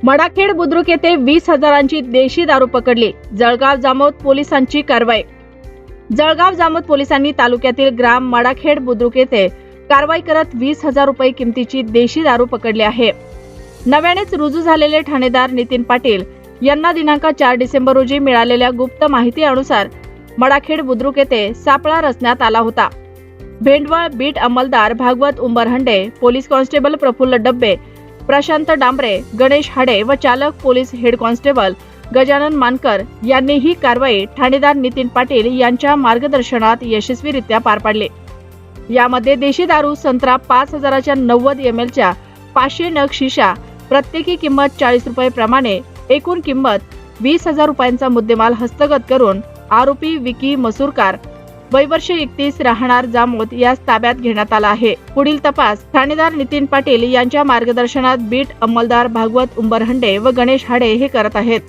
मडाखेड बुद्रुक येथे 20,000ची देशी दारू पकडली. जळगाव जामोद पोलिसांची कारवाई. जळगाव जामोद पोलिसांनी तालुक्यातील ग्राम मडाखेड बुद्रुक येथे कारवाई करत 20,000 रुपये किमतीची देशी दारू पकडली आहे. नव्यानेच रुजू झालेले ठाणेदार नितीन पाटील यांना दिनांक 4 डिसेंबर रोजी मिळालेल्या गुप्त माहितीनुसार मडाखेड बुद्रुक येथे सापळा रचण्यात आला होता. भेंडवळ बीट अंमलदार भागवत उंबरहंडे, पोलीस कॉन्स्टेबल प्रफुल्ल डब्बे, प्रशांत डांबरे, गणेश हाडे व चालक police head constable Gajanan Mankar यांनी ही कारवाई ठाणेदार नितीन पाटील यांच्या मार्गदर्शनात यशस्वीरित्या पार पाडली. यामध्ये देशी दारू संत्रा 5,000च्या 90 mlच्या 500 नग शिशा, प्रत्येकी किंमत 40 रुपये प्रमाणे एकूण किंमत 20,000 रुपयांचा मुद्देमाल हस्तगत करून आरोपी विकी मसूरकार वय वर्ष 31 राहणार जामोद यास ताब्यात घेण्यात आला आहे. पुढील तपास ठाणेदार नितीन पाटील यांच्या मार्गदर्शनात बीट अंमलदार भागवत उंबरहंडे व गणेश हाडे हे करत आहेत.